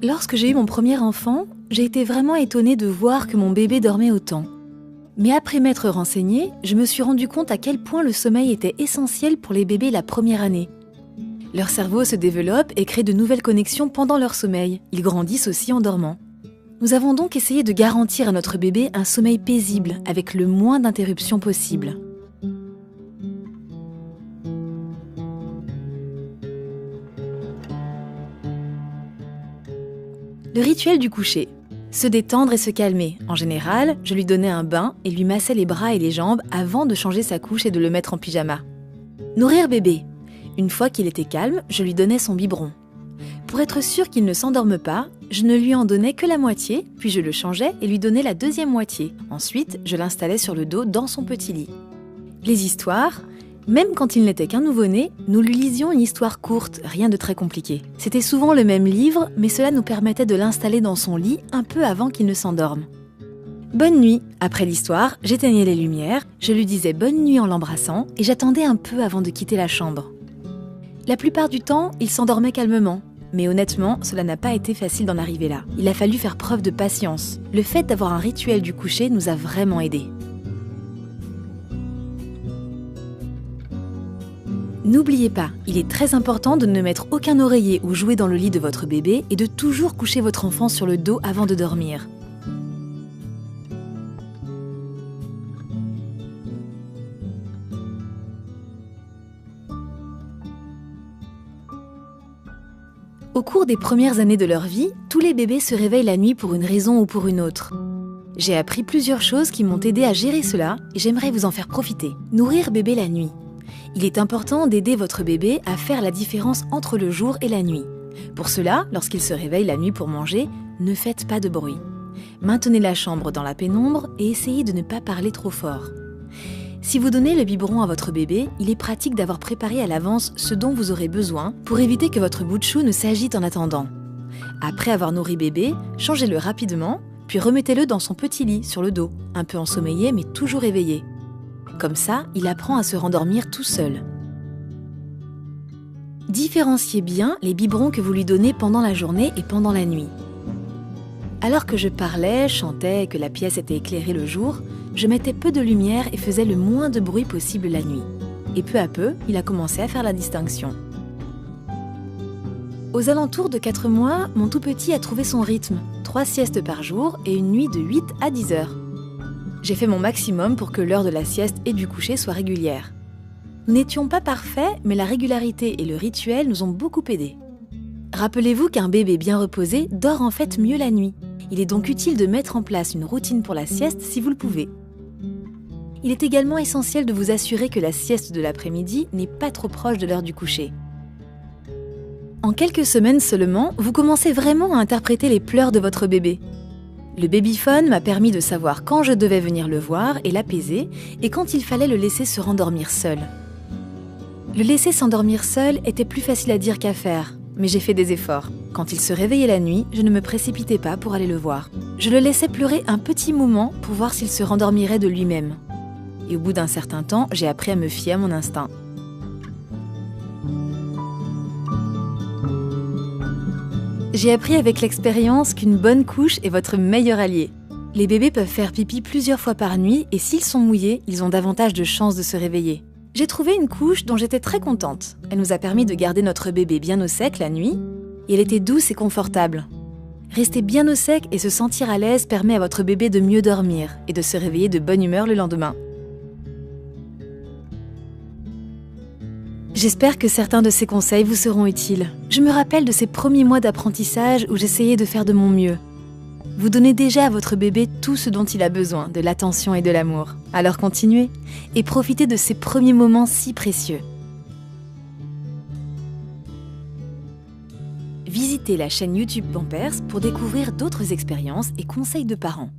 Lorsque j'ai eu mon premier enfant, j'ai été vraiment étonnée de voir que mon bébé dormait autant. Mais après m'être renseignée, je me suis rendu compte à quel point le sommeil était essentiel pour les bébés la première année. Leur cerveau se développe et crée de nouvelles connexions pendant leur sommeil. Ils grandissent aussi en dormant. Nous avons donc essayé de garantir à notre bébé un sommeil paisible avec le moins d'interruptions possible. Le rituel du coucher. Se détendre et se calmer. En général, je lui donnais un bain et lui massais les bras et les jambes avant de changer sa couche et de le mettre en pyjama. Nourrir bébé. Une fois qu'il était calme, je lui donnais son biberon. Pour être sûr qu'il ne s'endorme pas, je ne lui en donnais que la moitié, puis je le changeais et lui donnais la deuxième moitié. Ensuite, je l'installais sur le dos dans son petit lit. Les histoires. Même quand il n'était qu'un nouveau-né, nous lui lisions une histoire courte, rien de très compliqué. C'était souvent le même livre, mais cela nous permettait de l'installer dans son lit un peu avant qu'il ne s'endorme. Bonne nuit. Après l'histoire, j'éteignais les lumières, je lui disais bonne nuit en l'embrassant et j'attendais un peu avant de quitter la chambre. La plupart du temps, il s'endormait calmement. Mais honnêtement, cela n'a pas été facile d'en arriver là. Il a fallu faire preuve de patience. Le fait d'avoir un rituel du coucher nous a vraiment aidés. N'oubliez pas, il est très important de ne mettre aucun oreiller ou jouet dans le lit de votre bébé et de toujours coucher votre enfant sur le dos avant de dormir. Au cours des premières années de leur vie, tous les bébés se réveillent la nuit pour une raison ou pour une autre. J'ai appris plusieurs choses qui m'ont aidé à gérer cela et j'aimerais vous en faire profiter. Nourrir bébé la nuit. Il est important d'aider votre bébé à faire la différence entre le jour et la nuit. Pour cela, lorsqu'il se réveille la nuit pour manger, ne faites pas de bruit. Maintenez la chambre dans la pénombre et essayez de ne pas parler trop fort. Si vous donnez le biberon à votre bébé, il est pratique d'avoir préparé à l'avance ce dont vous aurez besoin pour éviter que votre bout de chou ne s'agite en attendant. Après avoir nourri bébé, changez-le rapidement, puis remettez-le dans son petit lit sur le dos, un peu ensommeillé mais toujours éveillé. Comme ça, il apprend à se rendormir tout seul. Différenciez bien les biberons que vous lui donnez pendant la journée et pendant la nuit. Alors que je parlais, chantais et que la pièce était éclairée le jour, je mettais peu de lumière et faisais le moins de bruit possible la nuit. Et peu à peu, il a commencé à faire la distinction. Aux alentours de 4 mois, mon tout petit a trouvé son rythme, 3 siestes par jour et une nuit de 8 à 10 heures. J'ai fait mon maximum pour que l'heure de la sieste et du coucher soit régulière. Nous n'étions pas parfaits, mais la régularité et le rituel nous ont beaucoup aidés. Rappelez-vous qu'un bébé bien reposé dort en fait mieux la nuit. Il est donc utile de mettre en place une routine pour la sieste si vous le pouvez. Il est également essentiel de vous assurer que la sieste de l'après-midi n'est pas trop proche de l'heure du coucher. En quelques semaines seulement, vous commencez vraiment à interpréter les pleurs de votre bébé. Le babyphone m'a permis de savoir quand je devais venir le voir et l'apaiser et quand il fallait le laisser se rendormir seul. Le laisser s'endormir seul était plus facile à dire qu'à faire, mais j'ai fait des efforts. Quand il se réveillait la nuit, je ne me précipitais pas pour aller le voir. Je le laissais pleurer un petit moment pour voir s'il se rendormirait de lui-même. Et au bout d'un certain temps, j'ai appris à me fier à mon instinct. J'ai appris avec l'expérience qu'une bonne couche est votre meilleur allié. Les bébés peuvent faire pipi plusieurs fois par nuit et s'ils sont mouillés, ils ont davantage de chances de se réveiller. J'ai trouvé une couche dont j'étais très contente. Elle nous a permis de garder notre bébé bien au sec la nuit et elle était douce et confortable. Rester bien au sec et se sentir à l'aise permet à votre bébé de mieux dormir et de se réveiller de bonne humeur le lendemain. J'espère que certains de ces conseils vous seront utiles. Je me rappelle de ces premiers mois d'apprentissage où j'essayais de faire de mon mieux. Vous donnez déjà à votre bébé tout ce dont il a besoin, de l'attention et de l'amour. Alors continuez et profitez de ces premiers moments si précieux. Visitez la chaîne YouTube Pampers pour découvrir d'autres expériences et conseils de parents.